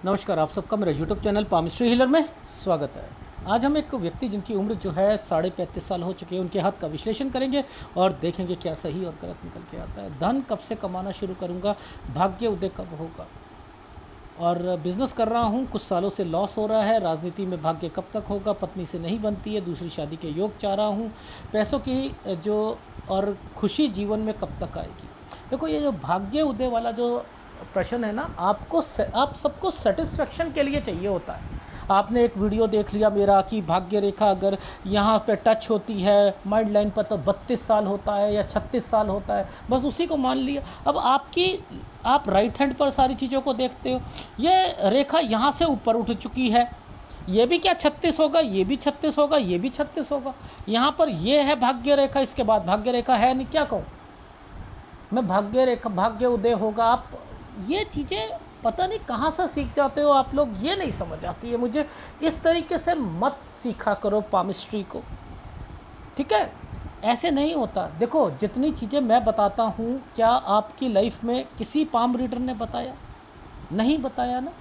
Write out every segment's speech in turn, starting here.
नमस्कार, आप सबका मेरे यूट्यूब चैनल पामिस्ट्री हीलर में स्वागत है। आज हम एक व्यक्ति जिनकी उम्र जो है 35.5 साल हो चुकी है, उनके हाथ का विश्लेषण करेंगे और देखेंगे क्या सही और गलत निकल के आता है। धन कब से कमाना शुरू करूंगा, भाग्य उदय कब होगा, और बिज़नेस कर रहा हूं, कुछ सालों से लॉस हो रहा है, राजनीति में भाग्य कब तक होगा, पत्नी से नहीं बनती है, दूसरी शादी के योग चाह रहा हूं, पैसों की जो और खुशी जीवन में कब तक आएगी। देखो, ये जो भाग्य उदय वाला जो प्रश्न है ना, आप सबको सेटिस्फेक्शन के लिए चाहिए होता है। आपने एक वीडियो देख लिया मेरा कि भाग्य रेखा अगर यहाँ पे टच होती है माइंड लाइन पर तो 32 साल होता है या 36 साल होता है, बस उसी को मान लिया। अब आप राइट हैंड पर सारी चीज़ों को देखते हो, ये रेखा यहाँ से ऊपर उठ चुकी है, ये भी क्या 36 होगा, ये भी 36 होगा, ये भी 36 होगा। यहाँ पर ये है भाग्य रेखा, इसके बाद भाग्य रेखा है नहीं, क्या कहूँ मैं, भाग्य रेखा भाग्य उदय होगा। आप ये चीज़ें पता नहीं कहाँ से सीख जाते हो आप लोग, ये नहीं समझ आती है मुझे। इस तरीके से मत सीखा करो पामिस्ट्री को, ठीक है? ऐसे नहीं होता। देखो, जितनी चीज़ें मैं बताता हूँ, क्या आपकी लाइफ में किसी पाम रीडर ने बताया? नहीं बताया ना।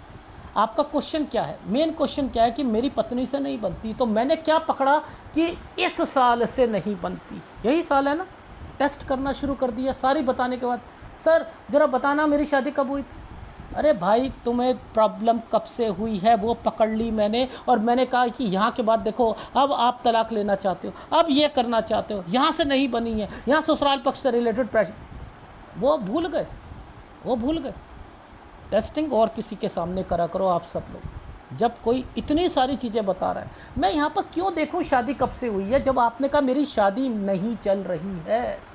आपका क्वेश्चन क्या है, मेन क्वेश्चन क्या है कि मेरी पत्नी से नहीं बनती, तो मैंने क्या पकड़ा कि इस साल से नहीं बनती, यही साल है ना। टेस्ट करना शुरू कर दिया सारी बताने के बाद, सर ज़रा बताना मेरी शादी कब हुई थी। अरे भाई, तुम्हें प्रॉब्लम कब से हुई है वो पकड़ ली मैंने, और मैंने कहा कि यहाँ के बाद देखो, अब आप तलाक लेना चाहते हो, अब ये करना चाहते हो, यहाँ से नहीं बनी है, यहाँ ससुराल पक्ष से रिलेटेड प्रेशर, वो भूल गए। टेस्टिंग और किसी के सामने करा करो आप सब लोग, जब कोई इतनी सारी चीज़ें बता रहा है। मैं यहाँ पर क्यों देखूँ शादी कब से हुई है, जब आपने कहा मेरी शादी नहीं चल रही है।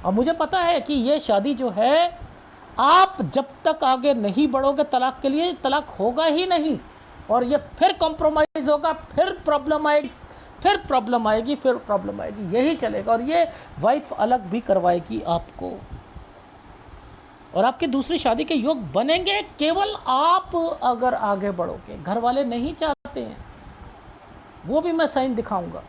और मुझे पता है कि ये शादी जो है, आप जब तक आगे नहीं बढ़ोगे तलाक के लिए, तलाक होगा ही नहीं, और ये फिर कॉम्प्रोमाइज़ होगा, फिर प्रॉब्लम आएगी, यही चलेगा। और ये वाइफ अलग भी करवाएगी आपको, और आपकी दूसरी शादी के योग बनेंगे केवल आप अगर आगे बढ़ोगे। घर वाले नहीं चाहते हैं, वो भी मैं साइन दिखाऊंगा।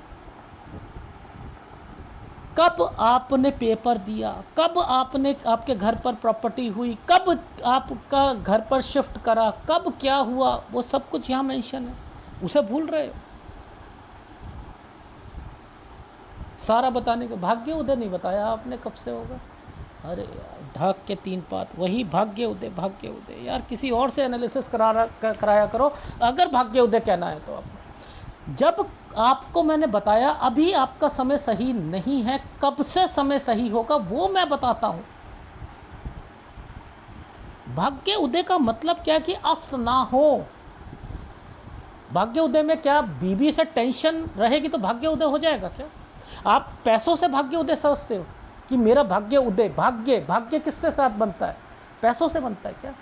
कब आपने पेपर दिया, कब आपके घर पर प्रॉपर्टी हुई, कब आपका घर पर शिफ्ट करा, कब क्या हुआ, वो सब कुछ यहाँ मेंशन है, उसे भूल रहे हो। सारा बताने के भाग्य उदय नहीं बताया आपने कब से होगा। अरे यार, ढाक के 3 पात, वही भाग्य उदय यार, किसी और से एनालिसिस कराया करो अगर भाग्य उदय कहना है तो। आप जब आपको मैंने बताया अभी आपका समय सही नहीं है, कब से समय सही होगा वो मैं बताता हूं। भाग्य उदय का मतलब क्या है कि अस्त ना हो। भाग्य उदय में क्या बीबी से टेंशन रहेगी तो भाग्य उदय हो जाएगा क्या? आप पैसों से भाग्य उदय सोचते हो कि मेरा भाग्य उदय, भाग्य किससे साथ बनता है? पैसों से बनता है क्या?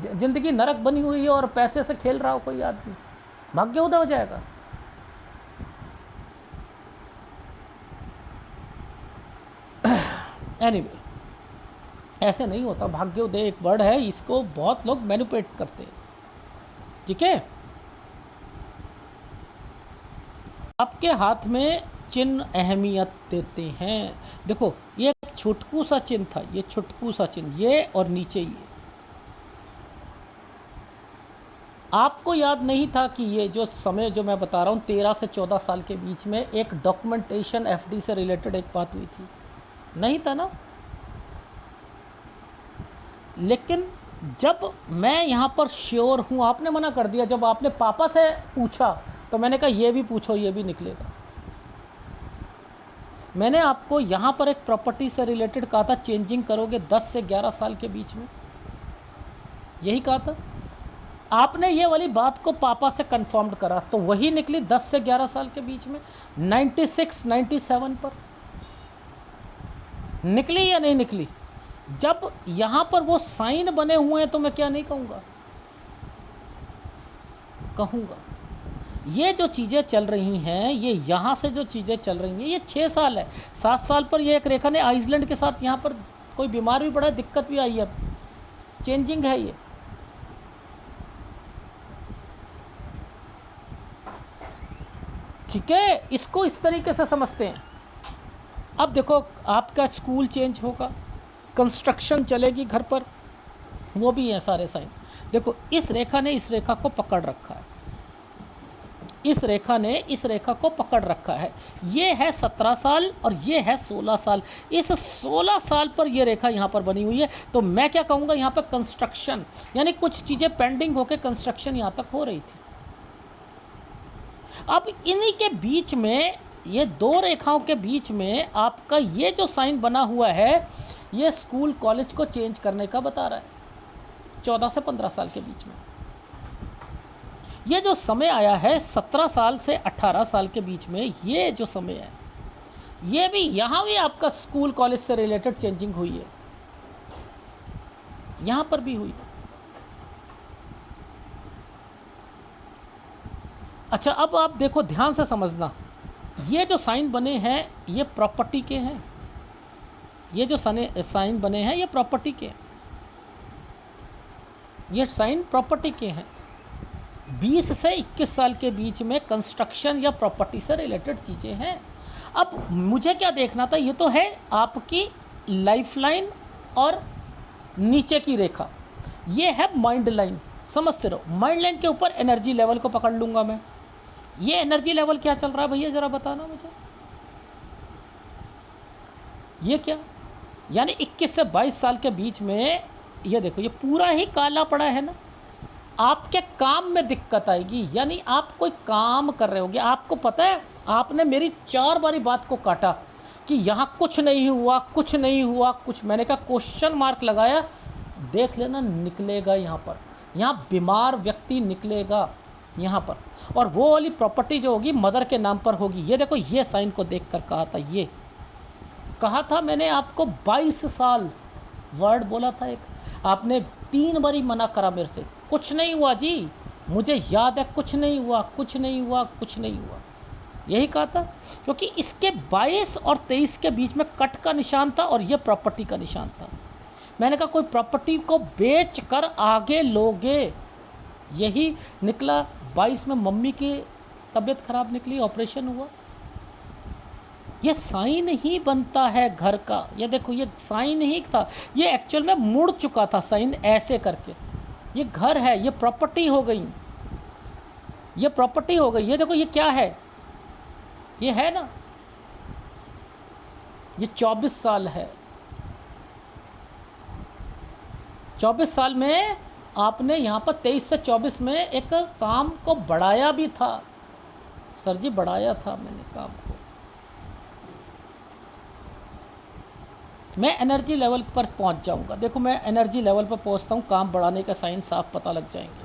जिंदगी नरक बनी हुई है और पैसे से खेल रहा हो कोई आदमी, भाग्य उदय हो जाएगा? एनीवे, ऐसे नहीं होता। भाग्योदय एक वर्ड है, इसको बहुत लोग मैनिपुलेट करते हैं, ठीक है? आपके हाथ में चिन्ह अहमियत देते हैं। देखो, ये एक छुटकू सा चिन्ह था, ये छुटकू सा चिन्ह, ये और नीचे ये। आपको याद नहीं था कि ये जो समय जो मैं बता रहा हूँ 13 से 14 साल के बीच में एक डॉक्यूमेंटेशन एफडी से रिलेटेड एक बात हुई थी, नहीं था ना। लेकिन जब मैं यहाँ पर श्योर हूँ, आपने मना कर दिया। जब आपने पापा से पूछा तो मैंने कहा ये भी पूछो, ये भी निकलेगा। मैंने आपको यहाँ पर एक प्रॉपर्टी से रिलेटेड कहा था, चेंजिंग करोगे 10 से 11 साल के बीच में, यही कहा था। आपने ये वाली बात को पापा से कंफर्म करा तो वही निकली 10 से 11 साल के बीच में, 96 97 पर निकली या नहीं निकली? जब यहाँ पर वो साइन बने हुए हैं तो मैं क्या नहीं कहूँगा, कहूँगा। ये जो चीज़ें चल रही हैं, ये यहाँ से जो चीज़ें चल रही हैं, ये 6 साल है। 7 साल पर ये एक रेखा ने आइसलैंड के साथ यहाँ पर कोई बीमार भी पड़ा, दिक्कत भी आई है, चेंजिंग है ये। ठीक है, इसको इस तरीके से समझते हैं। अब देखो, आपका स्कूल चेंज होगा, कंस्ट्रक्शन चलेगी घर पर, वो भी हैं सारे साइन। देखो इस रेखा ने इस रेखा को पकड़ रखा है, इस रेखा ने इस रेखा को पकड़ रखा है। ये है 17 साल और ये है 16 साल। इस 16 साल पर ये रेखा यहाँ पर बनी हुई है। तो मैं क्या कहूँगा, यहाँ पर कंस्ट्रक्शन, यानी कुछ चीज़ें पेंडिंग होकर कंस्ट्रक्शन यहाँ तक हो रही थी। अब इन्हीं के बीच में, ये दो रेखाओं के बीच में आपका ये जो साइन बना हुआ है, ये स्कूल कॉलेज को चेंज करने का बता रहा है। 14 से 15 साल के बीच में ये जो समय आया है, 17 साल से 18 साल के बीच में ये जो समय है, ये भी यहाँ भी आपका स्कूल कॉलेज से रिलेटेड चेंजिंग हुई है, यहाँ पर भी हुई है। अच्छा, अब आप देखो ध्यान से समझना, ये जो साइन बने हैं ये प्रॉपर्टी के हैं, ये जो साइन बने हैं ये प्रॉपर्टी के हैं, ये साइन प्रॉपर्टी के हैं। 20 से 21 साल के बीच में कंस्ट्रक्शन या प्रॉपर्टी से रिलेटेड चीज़ें हैं। अब मुझे क्या देखना था, ये तो है आपकी लाइफलाइन और नीचे की रेखा, ये है माइंड लाइन। समझते रहो, माइंड लाइन के ऊपर एनर्जी लेवल को पकड़ लूँगा मैं। ये एनर्जी लेवल क्या चल रहा है भैया, ज़रा बताना मुझे। ये क्या, यानी 21 से 22 साल के बीच में ये देखो, ये पूरा ही काला पड़ा है ना। आपके काम में दिक्कत आएगी, यानी आप कोई काम कर रहे होगे, आपको पता है आपने मेरी 4 बारी बात को काटा कि यहाँ कुछ नहीं हुआ, कुछ नहीं हुआ, कुछ। मैंने कहा क्वेश्चन मार्क लगाया, देख लेना निकलेगा यहाँ पर, यहाँ बीमार व्यक्ति निकलेगा यहाँ पर। और वो वाली प्रॉपर्टी जो होगी मदर के नाम पर होगी। ये देखो, ये साइन को देख कर कहा था, ये कहा था मैंने आपको 22 साल वर्ड बोला था एक, आपने 3 बारी मना करा मेरे से, कुछ नहीं हुआ जी, मुझे याद है, कुछ नहीं हुआ, कुछ नहीं हुआ, कुछ नहीं हुआ, यही कहा था। क्योंकि इसके 22 और 23 के बीच में कट का निशान था और ये प्रॉपर्टी का निशान था। मैंने कहा कोई प्रॉपर्टी को बेच कर आगे लोगे, यही निकला। 22 में मम्मी की तबीयत खराब निकली, ऑपरेशन हुआ। ये साइन ही बनता है घर का। ये देखो, ये साइन ही था, ये एक्चुअल में मुड़ चुका था साइन ऐसे करके। ये घर है, ये प्रॉपर्टी हो गई, ये प्रॉपर्टी हो गई। ये देखो, ये क्या है, ये है ना, ये 24 साल है। 24 साल में आपने यहाँ पर 23 से 24 में एक काम को बढ़ाया भी था। सर जी बढ़ाया था मैंने काम को। मैं एनर्जी लेवल पर पहुंच जाऊंगा। देखो मैं एनर्जी लेवल पर पहुंचता हूं, काम बढ़ाने का साइन साफ पता लग जाएंगे।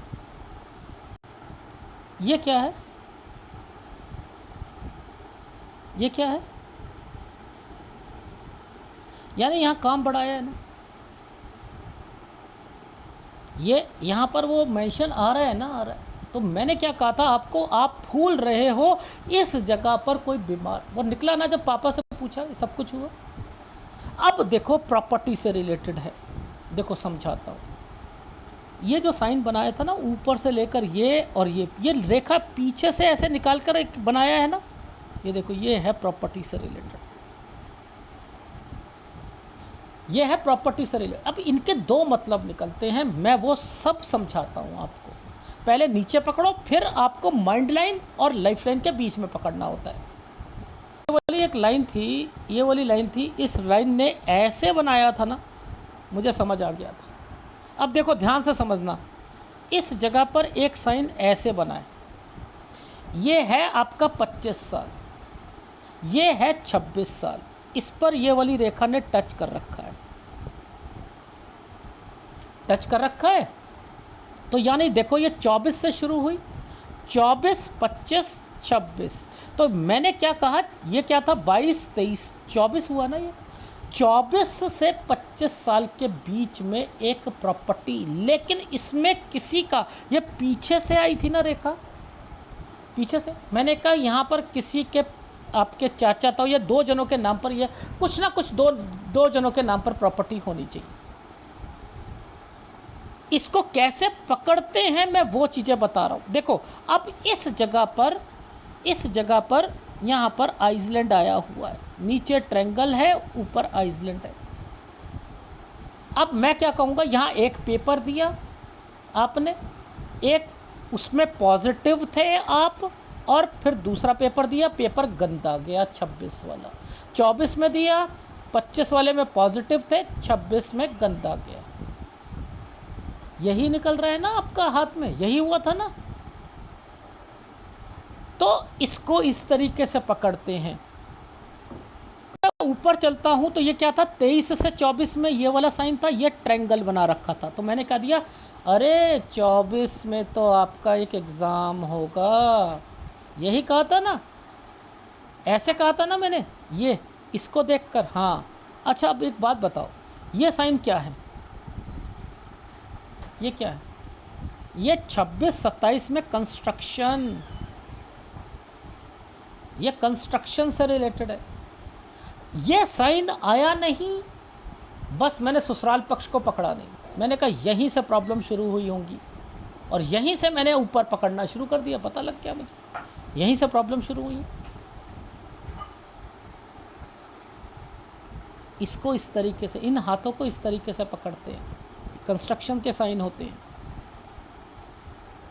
ये क्या है, ये क्या है, यानी यहाँ काम बढ़ाया है ना, ये यहाँ पर वो मेंशन आ रहा है ना, आ रहा है। तो मैंने क्या कहा था आपको, आप भूल रहे हो इस जगह पर कोई बीमार वो निकला ना, जब पापा से पूछा सब कुछ हुआ। अब देखो प्रॉपर्टी से रिलेटेड है, देखो समझाता हूँ। ये जो साइन बनाया था ना, ऊपर से लेकर ये और ये रेखा पीछे से ऐसे निकाल कर एक बनाया है ना, ये देखो, ये है प्रॉपर्टी से रिलेटेड, ये है प्रॉपर्टी से रिलेटेड। अब इनके 2 मतलब निकलते हैं, मैं वो सब समझाता हूँ आपको। पहले नीचे पकड़ो, फिर आपको माइंड लाइन और लाइफ लाइन के बीच में पकड़ना होता है। ये वाली एक लाइन थी, ये वाली लाइन थी, इस लाइन ने ऐसे बनाया था ना, मुझे समझ आ गया था। अब देखो ध्यान से समझना, इस जगह पर एक साइन ऐसे बना है, ये है आपका 25 साल, ये है 26 साल, इस पर ये वाली रेखा ने टच कर रखा है, टच कर रखा है। तो यानी देखो ये 24 से शुरू हुई, 24, 25, 26। तो मैंने क्या कहा, ये क्या था, 22, 23, 24 हुआ ना। ये 24 से 25 साल के बीच में एक प्रॉपर्टी, लेकिन इसमें किसी का, ये पीछे से आई थी ना रेखा, पीछे से। मैंने कहा यहाँ पर किसी के, आपके चाचा तो ये 2 जनों के नाम पर, ये कुछ ना कुछ दो जनों के नाम पर प्रॉपर्टी होनी चाहिए। इसको कैसे पकड़ते हैं मैं वो चीज़ें बता रहा हूँ। देखो अब इस जगह पर यहाँ पर आइसलैंड आया हुआ है, नीचे ट्रायंगल है, ऊपर आइसलैंड है। अब मैं क्या कहूँगा, यहाँ एक पेपर दिया आपने, एक उसमें पॉजिटिव थे आप, और फिर दूसरा पेपर दिया, पेपर गंदा गया 26 वाला। 24 में दिया, 25 वाले में पॉजिटिव थे, 26 में गंदा गया। यही निकल रहा है ना आपका हाथ में, यही हुआ था ना। तो इसको इस तरीके से पकड़ते हैं। ऊपर चलता हूं तो ये क्या था, 23 से 24 में ये वाला साइन था, ये ट्रायंगल बना रखा था। तो मैंने कह दिया अरे 24 में तो आपका एक एग्ज़ाम होगा, यही कहा था ना, ऐसे कहा था ना मैंने, ये इसको देखकर। हाँ अच्छा, अब एक बात बताओ, ये साइन क्या है, ये क्या है, ये 26-27 में कंस्ट्रक्शन, ये कंस्ट्रक्शन से रिलेटेड है। ये साइन आया नहीं, बस मैंने ससुराल पक्ष को पकड़ा नहीं। मैंने कहा यहीं से प्रॉब्लम शुरू हुई होंगी, और यहीं से मैंने ऊपर पकड़ना शुरू कर दिया। पता लग गया मुझे, यहीं से प्रॉब्लम शुरू हुई। इसको इस तरीके से, इन हाथों को इस तरीके से पकड़ते हैं, कंस्ट्रक्शन के साइन होते हैं।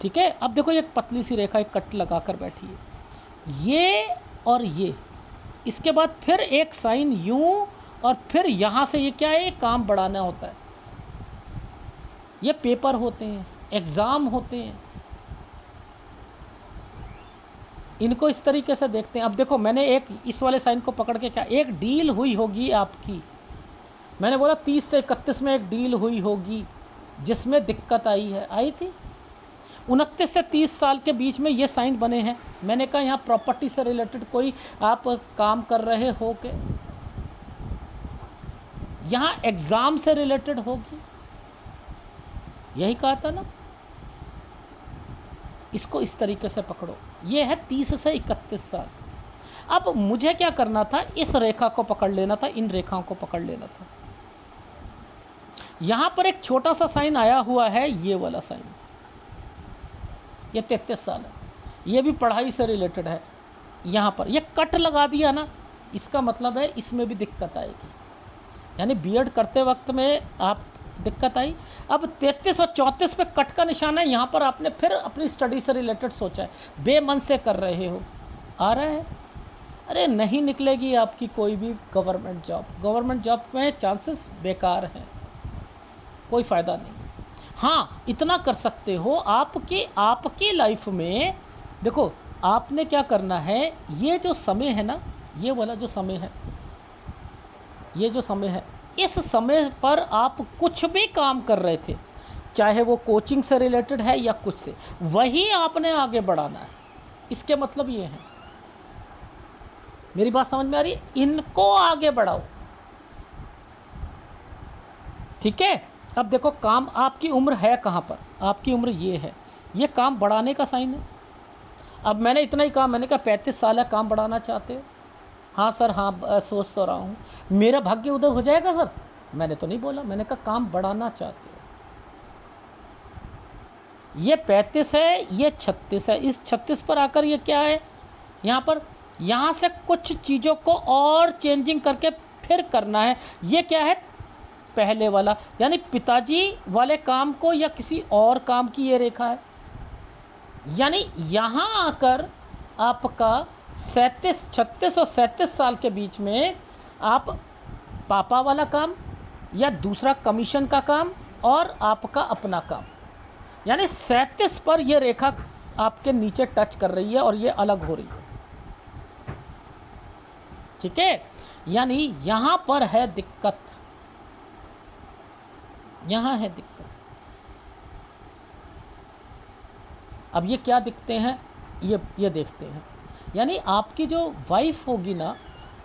ठीक है, अब देखो एक पतली सी रेखा, एक कट लगा कर बैठी है, ये और ये, इसके बाद फिर एक साइन यूं, और फिर यहाँ से ये क्या है, काम बढ़ाना होता है। ये पेपर होते हैं, एग्ज़ाम होते हैं, इनको इस तरीके से देखते हैं। अब देखो मैंने एक इस वाले साइन को पकड़ के क्या, एक डील हुई होगी आपकी, मैंने बोला 30 से 31 में एक डील हुई होगी जिसमें दिक्कत आई है, आई थी। 29 से 30 साल के बीच में ये साइन बने हैं। मैंने कहा यहाँ प्रॉपर्टी से रिलेटेड कोई आप काम कर रहे हो के, यहाँ एग्ज़ाम से रिलेटेड होगी, यही कहा था ना। इसको इस तरीके से पकड़ो, ये है 30 से 31 साल। अब मुझे क्या करना था, इस रेखा को पकड़ लेना था, इन रेखाओं को पकड़ लेना था। यहाँ पर एक छोटा सा साइन आया हुआ है, ये वाला साइन, ये 33 साल है, ये भी पढ़ाई से रिलेटेड है। यहाँ पर ये कट लगा दिया ना, इसका मतलब है इसमें भी दिक्कत आएगी, यानी बीएड करते वक्त में आप दिक्कत आई। अब 33 और 34 पे कट का निशान है, यहाँ पर आपने फिर अपनी स्टडी से रिलेटेड सोचा है, बेमन से कर रहे हो, आ रहा है। अरे नहीं निकलेगी आपकी कोई भी गवर्नमेंट जॉब, गवर्नमेंट जॉब में चांसेस बेकार हैं, कोई फ़ायदा नहीं। हाँ इतना कर सकते हो, आपकी लाइफ में देखो आपने क्या करना है, ये जो समय है ना, ये वाला जो समय है, ये जो समय है, इस समय पर आप कुछ भी काम कर रहे थे, चाहे वो कोचिंग से रिलेटेड है या कुछ से, वही आपने आगे बढ़ाना है। इसके मतलब ये है, मेरी बात समझ में आ रही है, इनको आगे बढ़ाओ। ठीक है, अब देखो काम, आपकी उम्र है कहाँ पर, आपकी उम्र ये है, ये काम बढ़ाने का साइन है। अब मैंने इतना ही कहा, मैंने कहा 35 साल है, काम बढ़ाना चाहते हो? हाँ सर, हाँ सोच तो रहा हूँ, मेरा भाग्य उदय हो जाएगा सर। मैंने तो नहीं बोला, मैंने कहा काम बढ़ाना चाहते हो। ये 35 है, ये 36 है, इस 36 पर आकर ये क्या है, यहाँ पर, यहाँ से कुछ चीज़ों को और चेंजिंग करके फिर करना है। ये क्या है, पहले वाला, यानी पिताजी वाले काम को या किसी और काम की ये रेखा है। यानी यहाँ आकर आपका 36 और 37 साल के बीच में आप पापा वाला काम या दूसरा कमीशन का काम और आपका अपना काम, यानी 37 पर यह रेखा आपके नीचे टच कर रही है और ये अलग हो रही है। ठीक है, यानी यहाँ पर है दिक्कत, यहाँ है दिक्कत। अब ये क्या दिखते हैं, ये देखते हैं, यानी आपकी जो वाइफ होगी ना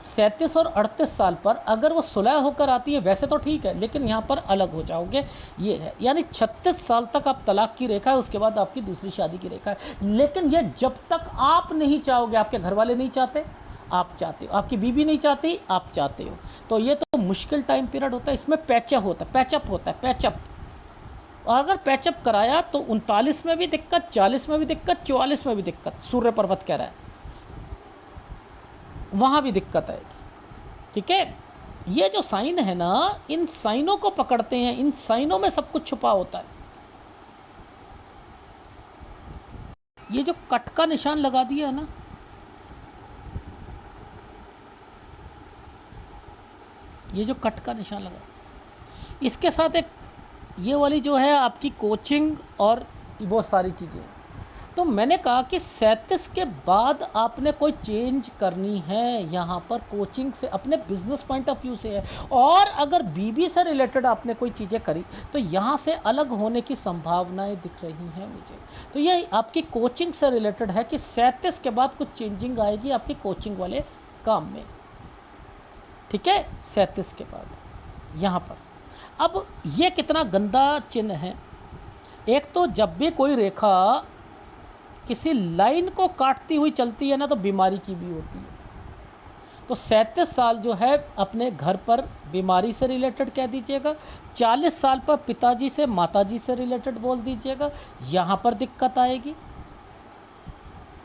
37 और 38 साल पर, अगर वो सुलह होकर आती है वैसे तो ठीक है, लेकिन यहाँ पर अलग हो जाओगे, ये है। यानी 36 साल तक आप तलाक की रेखा है, उसके बाद आपकी दूसरी शादी की रेखा है। लेकिन ये जब तक आप नहीं चाहोगे, आपके घर वाले नहीं चाहते, आप चाहते हो, आपकी बीवी नहीं चाहती, आप चाहते हो, तो ये तो मुश्किल टाइम पीरियड होता है। इसमें पैचअप होता है, पैचअप। और अगर पैचअप कराया तो 39 में भी दिक्कत, 40 में भी दिक्कत, 44 में भी दिक्कत, सूर्य पर्वत कह रहा है, वहाँ भी दिक्कत आएगी। ठीक है, ये जो साइन है ना, इन साइनों को पकड़ते हैं, इन साइनों में सब कुछ छुपा होता है। ये जो कट का निशान लगा दिया है ना, ये जो कट का निशान लगा, इसके साथ एक ये वाली जो है आपकी कोचिंग और वो सारी चीज़ें। तो मैंने कहा कि 37 के बाद आपने कोई चेंज करनी है यहाँ पर, कोचिंग से अपने बिजनेस पॉइंट ऑफ व्यू से है। और अगर बीबी से रिलेटेड आपने कोई चीज़ें करी तो यहाँ से अलग होने की संभावनाएं दिख रही हैं मुझे। तो ये आपकी कोचिंग से रिलेटेड है कि 37 के बाद कुछ चेंजिंग आएगी आपकी कोचिंग वाले काम में, ठीक है। 37 के बाद यहाँ पर अब ये कितना गंदा चिन्ह है। एक तो जब भी कोई रेखा किसी लाइन को काटती हुई चलती है ना, तो बीमारी की भी होती है। तो 37 साल जो है अपने घर पर बीमारी से रिलेटेड कह दीजिएगा, 40 साल पर पिताजी से माताजी से रिलेटेड बोल दीजिएगा, यहाँ पर दिक्कत आएगी,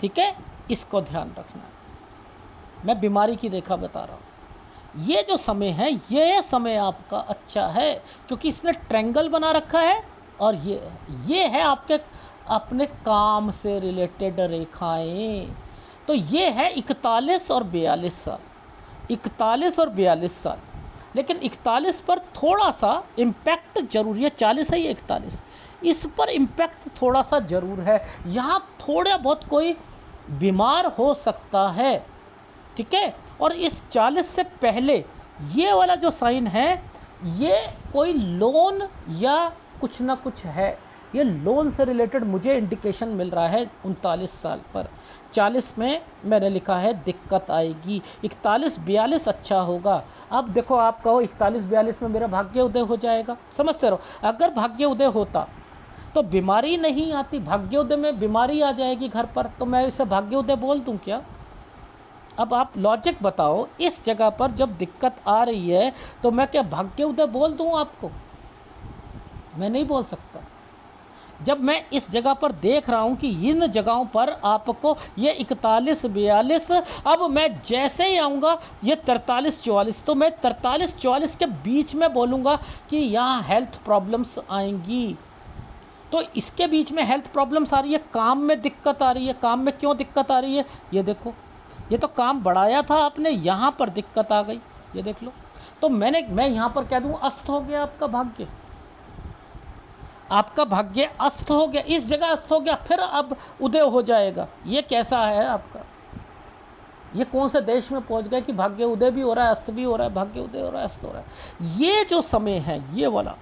ठीक है। इसको ध्यान रखना है, मैं बीमारी की रेखा बता रहा हूँ। ये जो समय है, ये समय आपका अच्छा है क्योंकि इसने ट्रायंगल बना रखा है। और ये है आपके अपने काम से रिलेटेड रेखाएं। तो ये है 41 और 42 साल, 41 और 42 साल। लेकिन 41 पर थोड़ा सा इम्पैक्ट जरूरी है, 40 है ये 41, इस पर इम्पैक्ट थोड़ा सा ज़रूर है। यहाँ थोड़ा बहुत कोई बीमार हो सकता है, ठीक है। और इस 40 से पहले ये वाला जो साइन है, ये कोई लोन या कुछ ना कुछ है, ये लोन से रिलेटेड मुझे इंडिकेशन मिल रहा है 39 साल पर। 40 में मैंने लिखा है दिक्कत आएगी, 41-42 अच्छा होगा। अब देखो, आप कहो 41-42 में मेरा भाग्य उदय हो जाएगा, समझते रहो। अगर भाग्य उदय होता तो बीमारी नहीं आती, भाग्य उदय में बीमारी आ जाएगी घर पर, तो मैं इसे भाग्य उदय बोल दूं क्या? अब आप लॉजिक बताओ, इस जगह पर जब दिक्कत आ रही है तो मैं क्या भाग्य उदय बोल दूं आपको? मैं नहीं बोल सकता। जब मैं इस जगह पर देख रहा हूं कि इन जगहों पर आपको ये 41-42, अब मैं जैसे ही आऊँगा ये 43-44, तो मैं 43-44 के बीच में बोलूँगा कि यहाँ हेल्थ प्रॉब्लम्स आएंगी। तो इसके बीच में हेल्थ प्रॉब्लम्स आ रही है, काम में दिक्कत आ रही है। काम में क्यों दिक्कत आ रही है? ये देखो, ये तो काम बढ़ाया था आपने, यहाँ पर दिक्कत आ गई, ये देख लो। तो मैं यहाँ पर कह दूँ अस्त हो गया आपका भाग्य, आपका भाग्य अस्त हो गया, इस जगह अस्त हो गया, फिर अब उदय हो जाएगा। ये कैसा है आपका? ये कौन से देश में पहुंच गए कि भाग्य उदय भी हो रहा है, अस्त भी हो रहा है, भाग्य उदय हो रहा है, अस्त हो रहा है। ये जो समय है, ये वाला,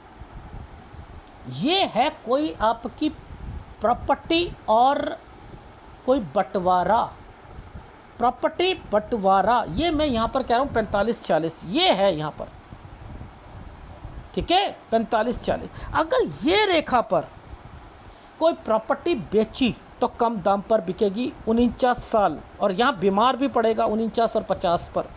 ये है कोई आपकी प्रॉपर्टी और कोई बंटवारा, प्रॉपर्टी बंटवारा। ये मैं यहाँ पर कह रहा हूँ 45-40, ये है यहाँ पर, ठीक है, 45-40। अगर ये रेखा पर कोई प्रॉपर्टी बेची तो कम दाम पर बिकेगी 49 साल, और यहाँ बीमार भी पड़ेगा 49 और 50 पर,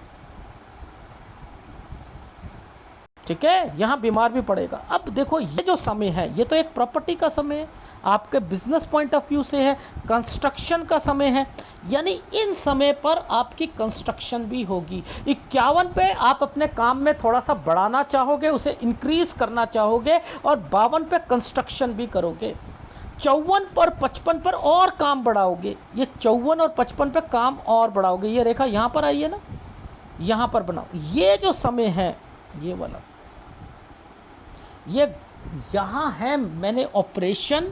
ठीक है, यहाँ बीमार भी पड़ेगा। अब देखो, ये जो समय है ये तो एक प्रॉपर्टी का समय है, आपके बिजनेस पॉइंट ऑफ व्यू से है, कंस्ट्रक्शन का समय है, यानी इन समय पर आपकी कंस्ट्रक्शन भी होगी। 51 पे आप अपने काम में थोड़ा सा बढ़ाना चाहोगे, उसे इंक्रीज करना चाहोगे, और 52 पे कंस्ट्रक्शन भी करोगे। 54 पर 55 पर और काम बढ़ाओगे, ये 54 और 55 पे काम और बढ़ाओगे। ये रेखा यहाँ पर आई है ना, यहाँ पर बनाओ। ये जो समय है ये वाला, ये यहाँ है, मैंने ऑपरेशन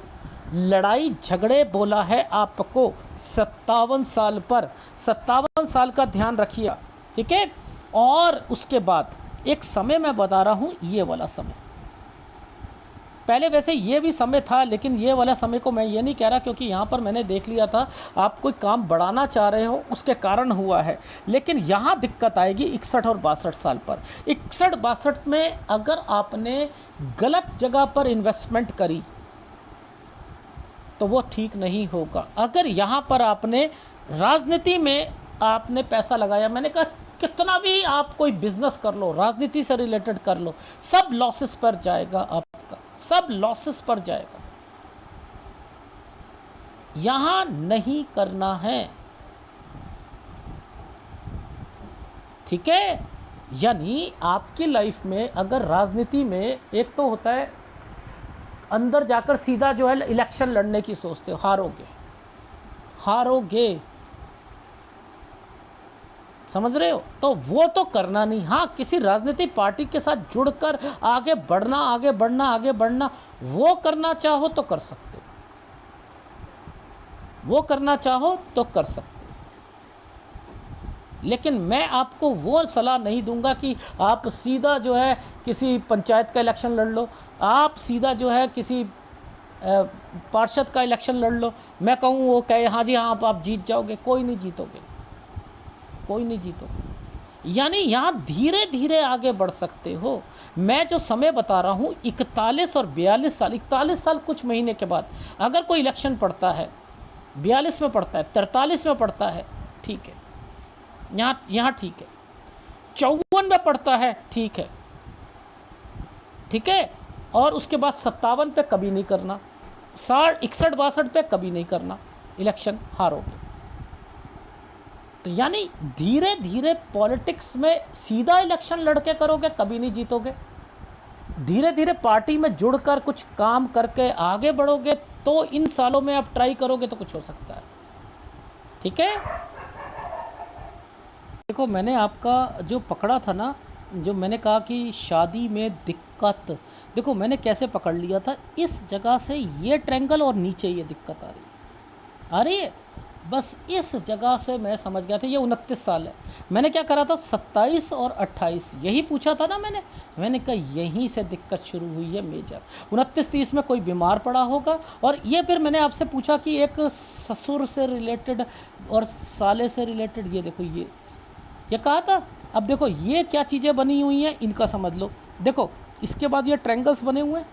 लड़ाई झगड़े बोला है आपको 57 साल पर, 57 साल का ध्यान रखिए, ठीक है। और उसके बाद एक समय मैं बता रहा हूँ, ये वाला समय, पहले वैसे ये भी समय था, लेकिन ये वाला समय को मैं ये नहीं कह रहा, क्योंकि यहाँ पर मैंने देख लिया था आप कोई काम बढ़ाना चाह रहे हो, उसके कारण हुआ है। लेकिन यहाँ दिक्कत आएगी 61 और 62 साल पर। 61-62 में अगर आपने गलत जगह पर इन्वेस्टमेंट करी तो वो ठीक नहीं होगा। अगर यहाँ पर आपने राजनीति में आपने पैसा लगाया, मैंने कहा कितना भी आप कोई बिजनेस कर लो, राजनीति से रिलेटेड कर लो, सब लॉसेस पर जाएगा, आपका सब लॉसेस पर जाएगा। यहां नहीं करना है, ठीक है। यानी आपकी लाइफ में अगर राजनीति में एक तो होता है अंदर जाकर सीधा जो है इलेक्शन लड़ने की सोचते हो, हारोगे हारोगे, समझ रहे हो? तो वो तो करना नहीं। हाँ, किसी राजनीतिक पार्टी के साथ जुड़कर आगे बढ़ना आगे बढ़ना आगे बढ़ना, वो करना चाहो तो कर सकते हो, वो करना चाहो तो कर सकते हो। लेकिन मैं आपको वो सलाह नहीं दूंगा कि आप सीधा जो है किसी पंचायत का इलेक्शन लड़ लो, आप सीधा जो है किसी पार्षद का इलेक्शन लड़ लो। मैं कहूँ वो कहे हाँ जी हाँ आप जीत जाओगे, कोई नहीं जीतोगे, कोई नहीं जीतोगे। यानी यहाँ धीरे धीरे आगे बढ़ सकते हो। मैं जो समय बता रहा हूँ 41 और 42 साल, 41 साल कुछ महीने के बाद अगर कोई इलेक्शन पड़ता है, 42 में पड़ता है, 43 में पड़ता है, ठीक है, यहाँ ठीक है, 54 में पड़ता है, ठीक है, ठीक है, और उसके बाद 57 पे कभी नहीं करना, 60 61 62 पे कभी नहीं करना, इलेक्शन हारोगे। तो यानी धीरे धीरे पॉलिटिक्स में सीधा इलेक्शन लड़के करोगे कभी नहीं जीतोगे, धीरे धीरे पार्टी में जुड़कर कुछ काम करके आगे बढ़ोगे तो इन सालों में आप ट्राई करोगे तो कुछ हो सकता है। ठीक है, देखो मैंने आपका जो पकड़ा था ना, जो मैंने कहा कि शादी में दिक्कत, देखो मैंने कैसे पकड़ लिया था, इस जगह से ये ट्रैंगल और नीचे ये दिक्कत आ रही है, बस इस जगह से मैं समझ गया था। ये 29 साल है, मैंने क्या करा था 27 और 28 यही पूछा था ना मैंने कहा यहीं से दिक्कत शुरू हुई है मेजर। 29-30 में कोई बीमार पड़ा होगा, और ये फिर मैंने आपसे पूछा कि एक ससुर से रिलेटेड और साले से रिलेटेड, ये देखो ये कहा था। अब देखो ये क्या चीज़ें बनी हुई हैं इनका समझ लो। देखो इसके बाद ये ट्रैंगल्स बने हुए हैं,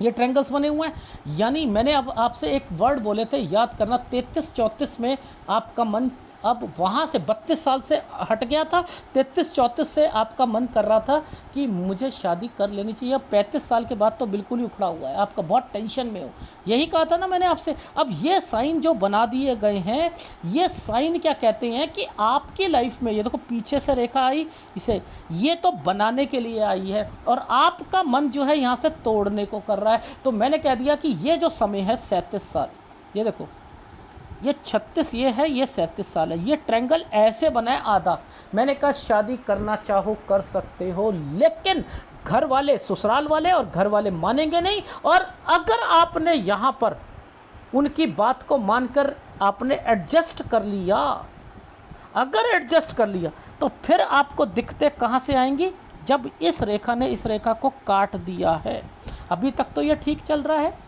ये ट्रैंगल्स बने हुए हैं, यानी मैंने अब आपसे एक वर्ड बोले थे याद करना, 33-34 में आपका मन अब वहाँ से 32 साल से हट गया था, 33-34 से आपका मन कर रहा था कि मुझे शादी कर लेनी चाहिए। अब 35 साल के बाद तो बिल्कुल ही उखड़ा हुआ है, आपका बहुत टेंशन में हो, यही कहा था ना मैंने आपसे। अब ये साइन जो बना दिए गए हैं, ये साइन क्या कहते हैं कि आपकी लाइफ में, ये देखो पीछे से रेखा आई, इसे ये तो बनाने के लिए आई है, और आपका मन जो है यहाँ से तोड़ने को कर रहा है। तो मैंने कह दिया कि ये जो समय है 37 साल, ये देखो ये 36 ये है, ये 37 साल है, ये ट्रैंगल ऐसे बना है आधा। मैंने कहा शादी करना चाहो कर सकते हो, लेकिन घर वाले, ससुराल वाले और घर वाले मानेंगे नहीं। और अगर आपने यहाँ पर उनकी बात को मानकर आपने एडजस्ट कर लिया, अगर एडजस्ट कर लिया तो फिर आपको दिक्कतें कहाँ से आएंगी, जब इस रेखा ने इस रेखा को काट दिया है। अभी तक तो ये ठीक चल रहा है,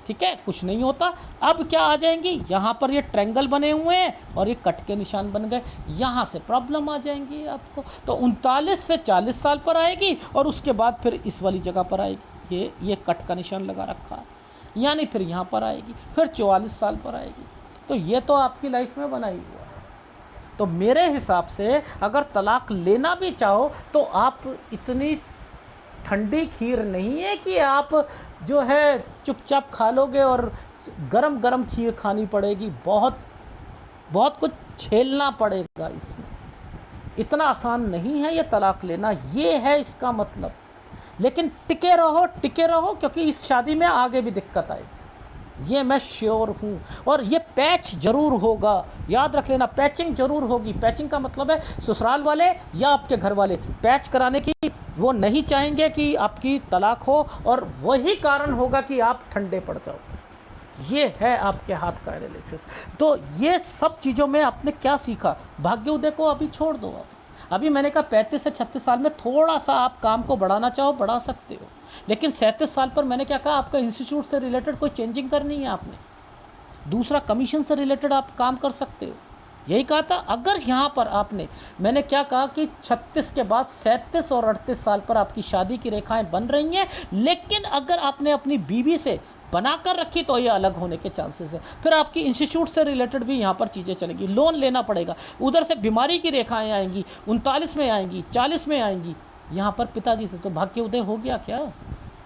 ठीक है, कुछ नहीं होता। अब क्या आ जाएंगी, यहाँ पर ये ट्रैंगल बने हुए हैं और ये कट के निशान बन गए, यहाँ से प्रॉब्लम आ जाएंगी आपको। तो 39 से 40 साल पर आएगी, और उसके बाद फिर इस वाली जगह पर आएगी, ये कट का निशान लगा रखा है, यानी फिर यहाँ पर आएगी, फिर 44 साल पर आएगी। तो ये तो आपकी लाइफ में बना ही हुआ है। तो मेरे हिसाब से अगर तलाक लेना भी चाहो तो आप इतनी ठंडी खीर नहीं है कि आप जो है चुपचाप खा लोगे, और गरम गरम खीर खानी पड़ेगी, बहुत बहुत कुछ झेलना पड़ेगा इसमें। इतना आसान नहीं है ये तलाक लेना, ये है इसका मतलब। लेकिन टिके रहो, क्योंकि इस शादी में आगे भी दिक्कत आएगी, ये मैं श्योर हूँ। और ये पैच जरूर होगा, याद रख लेना, पैचिंग जरूर होगी। पैचिंग का मतलब है ससुराल वाले या आपके घर वाले पैच कराने की, वो नहीं चाहेंगे कि आपकी तलाक हो, और वही कारण होगा कि आप ठंडे पड़ जाओ। ये है आपके हाथ का एनालिसिस। तो ये सब चीज़ों में आपने क्या सीखा, भाग्योदय को अभी छोड़ दो। अभी मैंने कहा 35 से 36 साल में थोड़ा सा आप काम को बढ़ाना चाहो बढ़ा सकते हो, लेकिन 37 साल पर मैंने क्या कहा, आपका इंस्टीट्यूट से रिलेटेड कोई चेंजिंग करनी है आपने, दूसरा कमीशन से रिलेटेड आप काम कर सकते हो, यही कहा था। अगर यहाँ पर आपने, मैंने क्या कहा कि 36 के बाद 37 और 38 साल पर आपकी शादी की रेखाएं बन रही हैं, लेकिन अगर आपने अपनी बीवी से बनाकर रखी तो ये अलग होने के चांसेस है। फिर आपकी इंस्टीट्यूट से रिलेटेड भी यहाँ पर चीज़ें चलेंगी, लोन लेना पड़ेगा, उधर से बीमारी की रेखाएं आएंगी, 39 में आएंगी, 40 में आएंगी, यहाँ पर पिताजी से तो भाग्योदय हो गया क्या,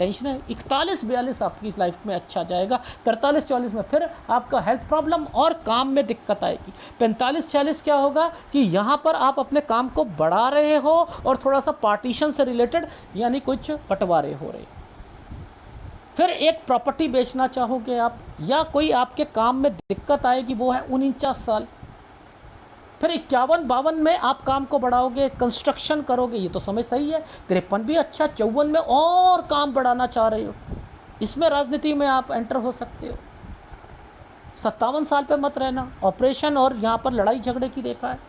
टेंशन है। 41-42 आपकी लाइफ में अच्छा जाएगा। 43-44 में फिर आपका हेल्थ प्रॉब्लम और काम में दिक्कत आएगी। 45-46 क्या होगा कि यहाँ पर आप अपने काम को बढ़ा रहे हो और थोड़ा सा पार्टीशन से रिलेटेड यानी कुछ बंटवारे हो रहे। फिर एक प्रॉपर्टी बेचना चाहोगे आप, या कोई आपके काम में दिक्कत आएगी, वो है 49 साल। फिर 51-52 में आप काम को बढ़ाओगे, कंस्ट्रक्शन करोगे, ये तो समय सही है। 53 भी अच्छा, 54 में और काम बढ़ाना चाह रहे हो, इसमें राजनीति में आप एंटर हो सकते हो। 57 साल पे मत रहना, ऑपरेशन और यहाँ पर लड़ाई झगड़े की रेखा है।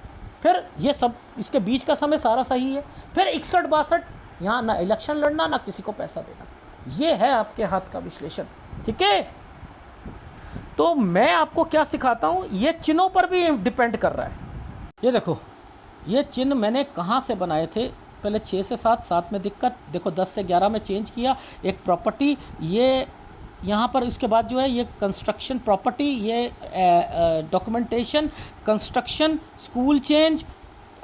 फिर ये सब इसके बीच का समय सारा सही है। फिर 61-62 यहाँ ना इलेक्शन लड़ना ना किसी को पैसा देना। ये है आपके हाथ का विश्लेषण, ठीक है। तो मैं आपको क्या सिखाता हूँ, ये चिन्हों पर भी डिपेंड कर रहा है। ये देखो, ये चिन्ह मैंने कहाँ से बनाए थे, पहले 6 से 7 में दिक्कत, देखो 10 से 11 में चेंज किया। एक प्रॉपर्टी, ये यहाँ पर इसके बाद जो है ये कंस्ट्रक्शन प्रॉपर्टी, ये documentation, construction, school change,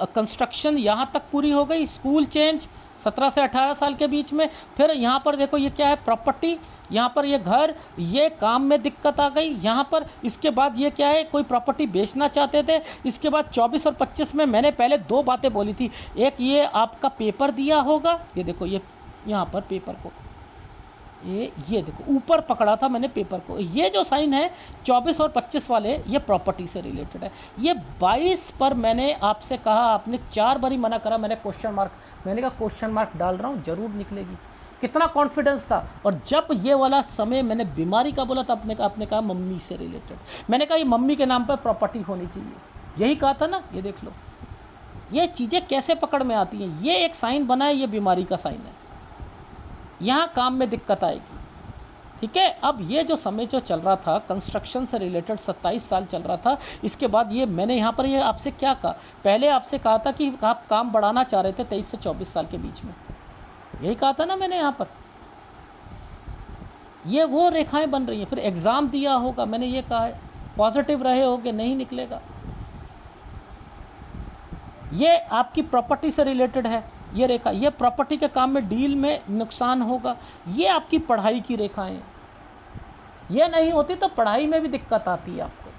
construction यहाँ तक पूरी हो गई, स्कूल चेंज 17 से 18 साल के बीच में। फिर यहाँ पर देखो ये क्या है, प्रॉपर्टी, यहाँ पर ये घर, ये काम में दिक्कत आ गई यहाँ पर। इसके बाद ये क्या है, कोई प्रॉपर्टी बेचना चाहते थे। इसके बाद 24 और 25 में मैंने पहले 2 बातें बोली थी। एक ये आपका पेपर दिया होगा, ये देखो ये यहाँ पर पेपर को, ये देखो ऊपर पकड़ा था मैंने पेपर को। ये जो साइन है 24 और 25 वाले, ये प्रॉपर्टी से रिलेटेड है। ये 22 पर मैंने आपसे कहा, आपने 4 बारी मना करा, मैंने क्वेश्चन मार्क, मैंने कहा क्वेश्चन मार्क डाल रहा हूँ, जरूर निकलेगी। कितना कॉन्फिडेंस था। और जब ये वाला समय मैंने बीमारी का बोला था, आपने कहा मम्मी से रिलेटेड। मैंने कहा ये मम्मी के नाम पर प्रॉपर्टी होनी चाहिए, यही कहा था ना। ये देख लो ये चीज़ें कैसे पकड़ में आती हैं। ये एक साइन बना है, ये बीमारी का साइन है, यहाँ काम में दिक्कत आएगी, ठीक है। अब ये जो समय जो चल रहा था कंस्ट्रक्शन से रिलेटेड 27 साल चल रहा था। इसके बाद ये मैंने यहाँ पर ये आपसे क्या कहा, पहले आपसे कहा था कि आप काम बढ़ाना चाह रहे थे 23 से 24 साल के बीच में, यही कहा था ना मैंने यहाँ पर। ये वो रेखाएं बन रही हैं। फिर एग्ज़ाम दिया होगा, मैंने ये कहा है, पॉजिटिव रहे होगे, नहीं निकलेगा। ये आपकी प्रॉपर्टी से रिलेटेड है, ये रेखा, ये प्रॉपर्टी के काम में डील में नुकसान होगा। ये आपकी पढ़ाई की रेखाएं हैं, ये नहीं होती तो पढ़ाई में भी दिक्कत आती है आपको।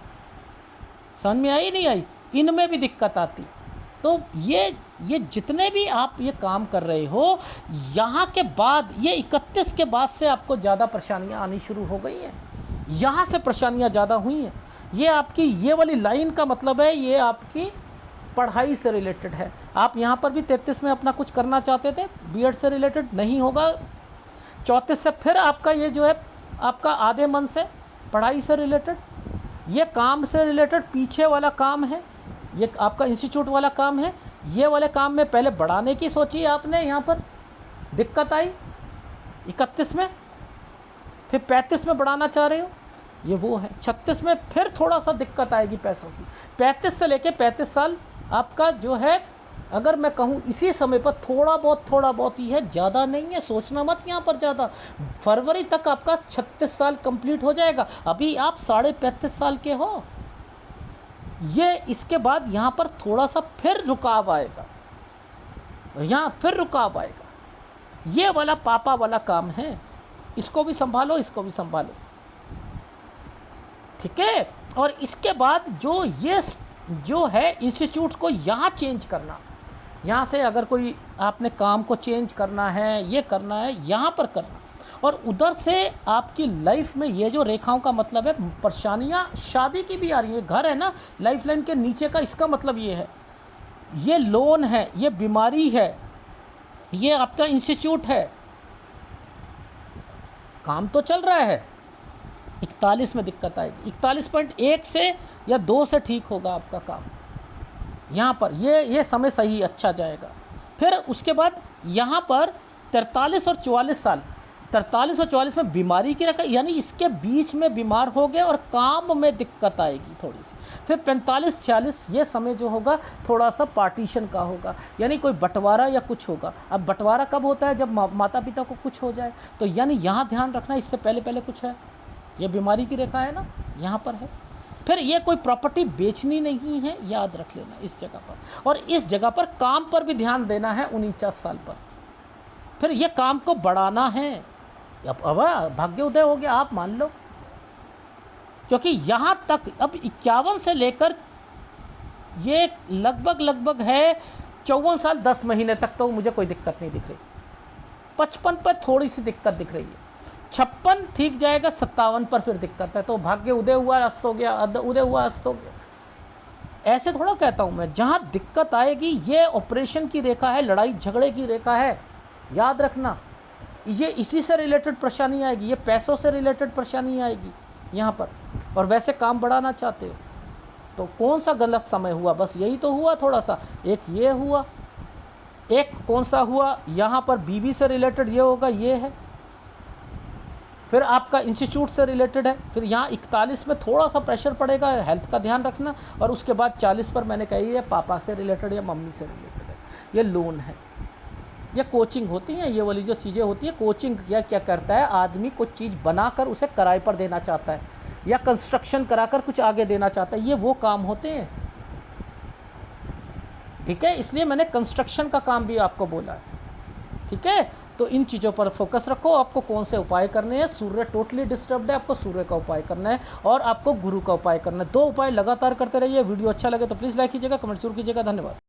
समझ में आई नहीं आई, इनमें भी दिक्कत आती। तो ये जितने भी आप ये काम कर रहे हो, यहाँ के बाद ये 31 के बाद से आपको ज़्यादा परेशानियाँ आनी शुरू हो गई हैं, यहाँ से परेशानियाँ ज़्यादा हुई हैं। ये आपकी ये वाली लाइन का मतलब है, ये आपकी पढ़ाई से रिलेटेड है। आप यहाँ पर भी 33 में अपना कुछ करना चाहते थे, बीएड से रिलेटेड नहीं होगा। 34 से फिर आपका ये जो है आपका आधे मन से पढ़ाई से रिलेटेड, ये काम से रिलेटेड पीछे वाला काम है, ये आपका इंस्टीट्यूट वाला काम है। ये वाले काम में पहले बढ़ाने की सोची आपने, यहाँ पर दिक्कत आई 31 में, फिर 35 में बढ़ाना चाह रहे हो, ये वो है। 36 में फिर थोड़ा सा दिक्कत आएगी पैसों की। 35 से लेके 35 साल आपका जो है, अगर मैं कहूँ इसी समय पर थोड़ा बहुत ही है, ज़्यादा नहीं है, सोचना मत यहाँ पर ज़्यादा। फरवरी तक आपका 36 साल कंप्लीट हो जाएगा, अभी आप 35.5 साल के हो। ये इसके बाद यहाँ पर थोड़ा सा फिर रुकाव आएगा, यहाँ फिर रुकाव आएगा। ये वाला पापा वाला काम है, इसको भी संभालो, इसको भी संभालो, ठीक है। और इसके बाद जो ये जो है इंस्टीट्यूट को यहाँ चेंज करना, यहाँ से अगर कोई आपने काम को चेंज करना है, ये करना है, यहाँ पर करना। और उधर से आपकी लाइफ में ये जो रेखाओं का मतलब है, परेशानियाँ शादी की भी आ रही है। घर है ना लाइफ लाइन के नीचे का, इसका मतलब ये है, ये लोन है, ये बीमारी है, ये आपका इंस्टीट्यूट है। काम तो चल रहा है, 41 में दिक्कत आएगी। 41.1 से या 2 से ठीक होगा आपका काम, यहाँ पर ये समय सही अच्छा जाएगा। फिर उसके बाद यहाँ पर 43 और 44 साल, 43 और 44 में बीमारी की रखा, यानी इसके बीच में बीमार हो गए और काम में दिक्कत आएगी थोड़ी सी। फिर 45-46 ये समय जो होगा थोड़ा सा पार्टीशन का होगा, यानी कोई बंटवारा या कुछ होगा। अब बंटवारा कब होता है, जब माता पिता को कुछ हो जाए, तो यानी यहाँ ध्यान रखना, इससे पहले कुछ है, ये बीमारी की रेखा है ना, यहाँ पर है। फिर ये कोई प्रॉपर्टी बेचनी नहीं है, याद रख लेना इस जगह पर। और इस जगह पर काम पर भी ध्यान देना है 49 साल पर। फिर ये काम को बढ़ाना है, अब भाग्य उदय हो गया, आप मान लो। क्योंकि यहाँ तक अब 51 से लेकर ये लगभग है 54 साल 10 महीने तक तो मुझे कोई दिक्कत नहीं दिख रही। 55 पर थोड़ी सी दिक्कत दिख रही है, 56 ठीक जाएगा, 57 पर फिर दिक्कत है। तो भाग्य उदय हुआ अस्त हो गया, उदय हुआ अस्त हो गया। ऐसे थोड़ा कहता हूँ मैं, जहाँ दिक्कत आएगी ये ऑपरेशन की रेखा है, लड़ाई झगड़े की रेखा है, याद रखना। ये इसी से रिलेटेड परेशानी आएगी, ये पैसों से रिलेटेड परेशानी आएगी यहाँ पर। और वैसे काम बढ़ाना चाहते हो तो कौन सा गलत समय हुआ, बस यही तो हुआ थोड़ा सा। एक ये हुआ, एक कौन सा हुआ यहाँ पर बीवी से रिलेटेड ये होगा, ये है। फिर आपका इंस्टीट्यूट से रिलेटेड है। फिर यहाँ 41 में थोड़ा सा प्रेशर पड़ेगा, हेल्थ का ध्यान रखना। और उसके बाद 40 पर मैंने कही है पापा से रिलेटेड या मम्मी से रिलेटेड है, ये लोन है, ये कोचिंग होती है, ये वाली जो चीज़ें होती है। कोचिंग क्या करता है, आदमी कुछ चीज़ बनाकर उसे किराए पर देना चाहता है या कंस्ट्रक्शन कराकर कुछ आगे देना चाहता है, ये वो काम होते हैं। ठीक है, इसलिए मैंने कंस्ट्रक्शन का काम भी आपको बोला है। ठीक है, तो इन चीज़ों पर फोकस रखो। आपको कौन से उपाय करने हैं, सूर्य टोटली डिस्टर्ब्ड है, आपको सूर्य का उपाय करना है और आपको गुरु का उपाय करना है। 2 उपाय लगातार करते रहिए। वीडियो अच्छा लगे तो प्लीज़ लाइक कीजिएगा, कमेंट जरूर कीजिएगा। धन्यवाद।